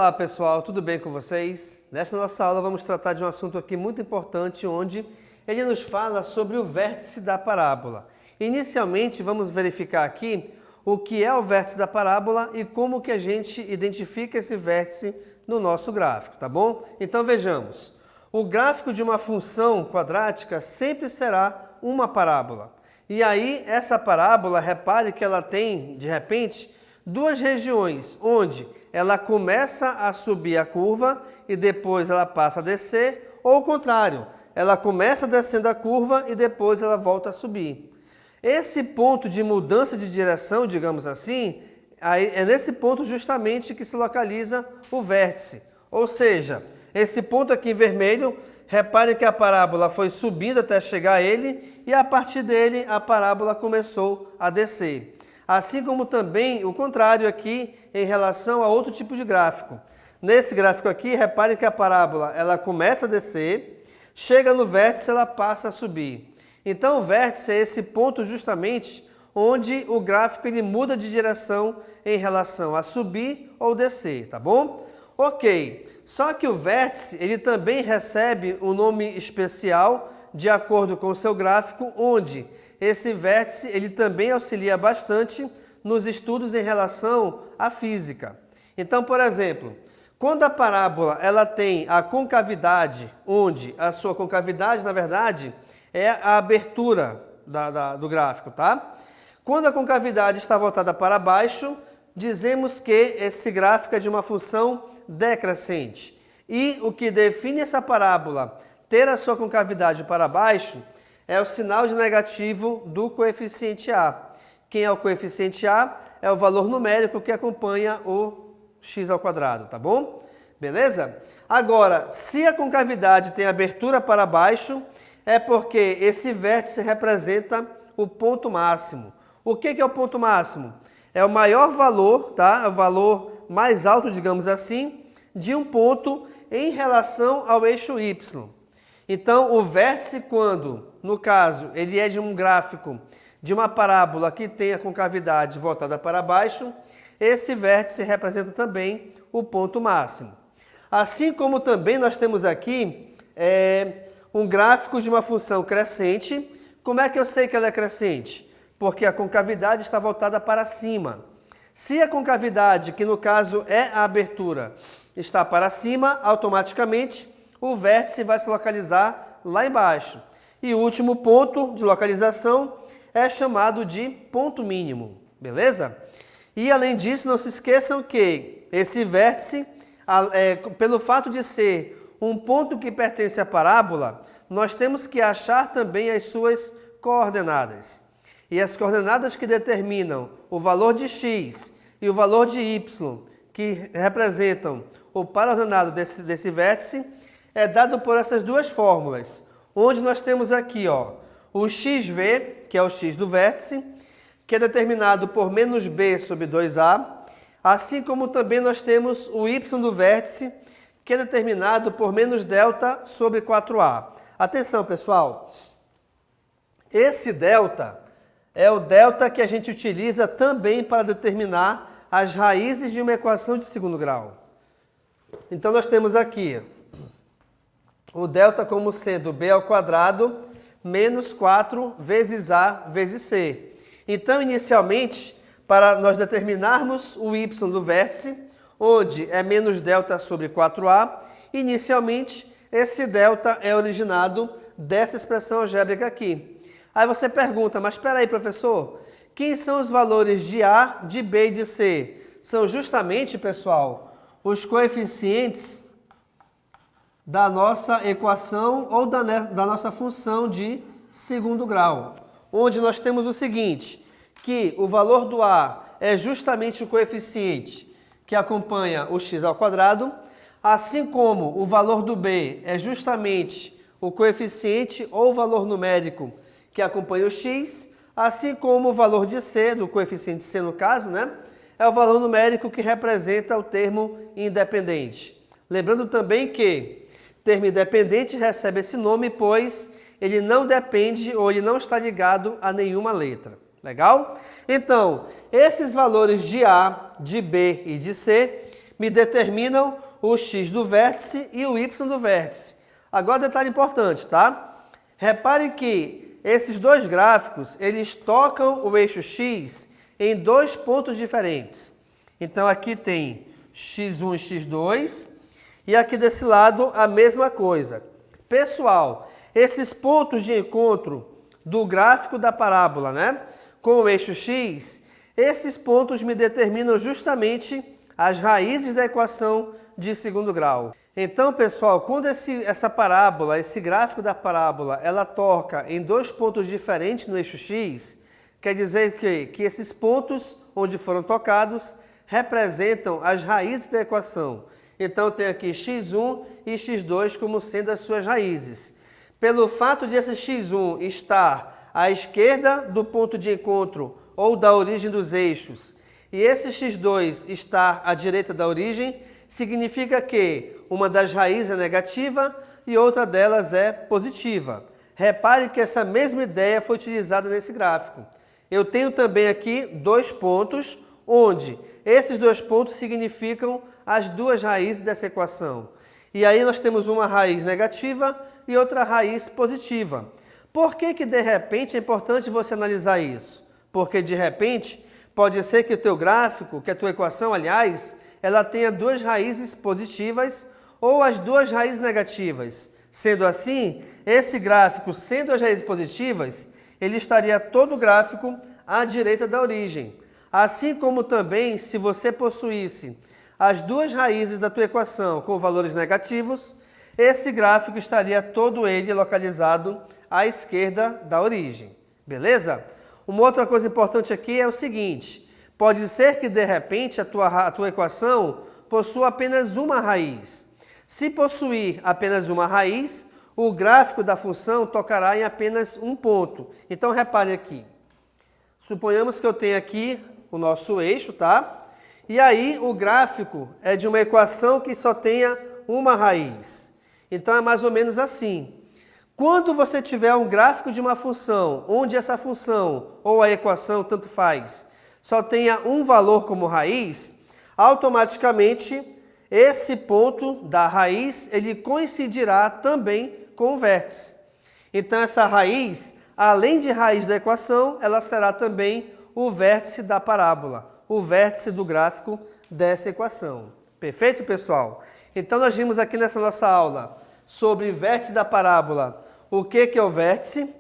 Olá pessoal, tudo bem com vocês? Nesta nossa aula vamos tratar de um assunto aqui muito importante, onde ele nos fala sobre o vértice da parábola. Inicialmente vamos verificar aqui o que é o vértice da parábola e como que a gente identifica esse vértice no nosso gráfico, tá bom? Então vejamos, o gráfico de uma função quadrática sempre será uma parábola. E aí essa parábola, repare que ela tem, de repente, duas regiões, onde ela começa a subir a curva e depois ela passa a descer, ou o contrário, ela começa descendo a curva e depois ela volta a subir. Esse ponto de mudança de direção, digamos assim, é nesse ponto justamente que se localiza o vértice. Ou seja, esse ponto aqui em vermelho, repare que a parábola foi subindo até chegar a ele e a partir dele a parábola começou a descer. Assim como também o contrário aqui em relação a outro tipo de gráfico. Nesse gráfico aqui, repare que a parábola ela começa a descer, chega no vértice, ela passa a subir. Então o vértice é esse ponto justamente onde o gráfico ele muda de direção em relação a subir ou descer, tá bom? Ok, só que o vértice ele também recebe um nome especial de acordo com o seu gráfico, onde esse vértice ele também auxilia bastante nos estudos em relação à física. Então, por exemplo, quando a parábola ela tem a concavidade, onde a sua concavidade, na verdade, é a abertura do gráfico, tá? Quando a concavidade está voltada para baixo, dizemos que esse gráfico é de uma função decrescente. E o que define essa parábola ter a sua concavidade para baixo é o sinal de negativo do coeficiente A. Quem é o coeficiente A? É o valor numérico que acompanha o x ao quadrado, tá bom? Beleza? Agora, se a concavidade tem abertura para baixo, é porque esse vértice representa o ponto máximo. O que é o ponto máximo? É o maior valor, tá? É o valor mais alto, digamos assim, de um ponto em relação ao eixo y. Então, o vértice, quando, no caso, ele é de um gráfico de uma parábola que tem a concavidade voltada para baixo, esse vértice representa também o ponto máximo. Assim como também nós temos aqui um gráfico de uma função crescente. Como é que eu sei que ela é crescente? Porque a concavidade está voltada para cima. Se a concavidade, que no caso é a abertura, está para cima, automaticamente o vértice vai se localizar lá embaixo. E o último ponto de localização é chamado de ponto mínimo, beleza? E além disso, não se esqueçam que esse vértice, pelo fato de ser um ponto que pertence à parábola, nós temos que achar também as suas coordenadas. E as coordenadas que determinam o valor de x e o valor de y, que representam o par-ordenado desse vértice, é dado por essas duas fórmulas, onde nós temos aqui o xv, que é o x do vértice, que é determinado por menos b sobre 2a, assim como também nós temos o y do vértice, que é determinado por menos delta sobre 4a. Atenção, pessoal, esse delta é o delta que a gente utiliza também para determinar as raízes de uma equação de segundo grau. Então nós temos aqui o delta como sendo b ao quadrado menos 4 vezes a vezes c. Então, inicialmente, para nós determinarmos o y do vértice, onde é menos delta sobre 4a, inicialmente esse delta é originado dessa expressão algébrica aqui. Aí você pergunta, mas espera aí, professor, quem são os valores de a, de b e de c? São justamente, pessoal, os coeficientes da nossa equação ou da nossa função de segundo grau, onde nós temos o seguinte, que o valor do a é justamente o coeficiente que acompanha o x ao quadrado, assim como o valor do b é justamente o coeficiente ou valor numérico que acompanha o x, assim como o valor de c, do coeficiente c no caso, né, é o valor numérico que representa o termo independente. Lembrando também que termo independente recebe esse nome, pois ele não depende ou ele não está ligado a nenhuma letra. Legal? Então, esses valores de A, de B e de C me determinam o x do vértice e o y do vértice. Agora, detalhe importante, tá? Repare que esses dois gráficos, eles tocam o eixo x em dois pontos diferentes. Então, aqui tem x1 e x2, e aqui desse lado a mesma coisa. Pessoal, esses pontos de encontro do gráfico da parábola, né, com o eixo x, esses pontos me determinam justamente as raízes da equação de segundo grau. Então, pessoal, quando essa parábola, esse gráfico da parábola, ela toca em dois pontos diferentes no eixo x, quer dizer que esses pontos onde foram tocados representam as raízes da equação. Então, tem aqui x1 e x2 como sendo as suas raízes. Pelo fato de esse x1 estar à esquerda do ponto de encontro ou da origem dos eixos, e esse x2 estar à direita da origem, significa que uma das raízes é negativa e outra delas é positiva. Repare que essa mesma ideia foi utilizada nesse gráfico. Eu tenho também aqui dois pontos, onde esses dois pontos significam as duas raízes dessa equação. E aí nós temos uma raiz negativa e outra raiz positiva. Por que de repente é importante você analisar isso? Porque de repente pode ser que o teu gráfico, que a tua equação, aliás, ela tenha duas raízes positivas ou as duas raízes negativas. Sendo assim, esse gráfico, sendo as raízes positivas, ele estaria todo o gráfico à direita da origem. Assim como também, se você possuísse as duas raízes da tua equação com valores negativos, esse gráfico estaria todo ele localizado à esquerda da origem. Beleza? Uma outra coisa importante aqui é o seguinte: pode ser que de repente a tua equação possua apenas uma raiz. Se possuir apenas uma raiz, o gráfico da função tocará em apenas um ponto. Então repare aqui. Suponhamos que eu tenha aqui o nosso eixo, tá? E aí o gráfico é de uma equação que só tenha uma raiz. Então é mais ou menos assim. Quando você tiver um gráfico de uma função, onde essa função ou a equação, tanto faz, só tenha um valor como raiz, automaticamente esse ponto da raiz, ele coincidirá também com o vértice. Então essa raiz, além de raiz da equação, ela será também o vértice da parábola, o vértice do gráfico dessa equação. Perfeito, pessoal? Então nós vimos aqui nessa nossa aula sobre vértice da parábola, o que é o vértice,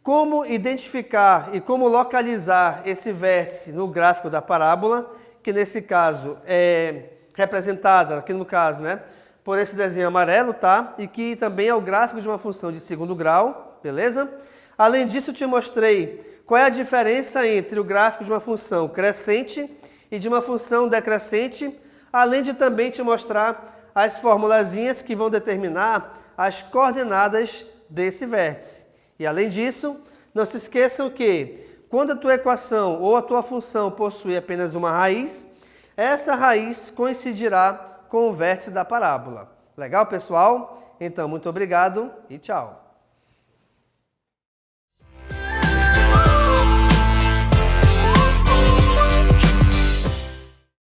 como identificar e como localizar esse vértice no gráfico da parábola, que nesse caso é representada, aqui no caso, né, por esse desenho amarelo, tá? E que também é o gráfico de uma função de segundo grau, beleza? Além disso, eu te mostrei qual é a diferença entre o gráfico de uma função crescente e de uma função decrescente, além de também te mostrar as formulazinhas que vão determinar as coordenadas desse vértice. E além disso, não se esqueçam que quando a tua equação ou a tua função possui apenas uma raiz, essa raiz coincidirá com o vértice da parábola. Legal, pessoal? Então, muito obrigado e tchau!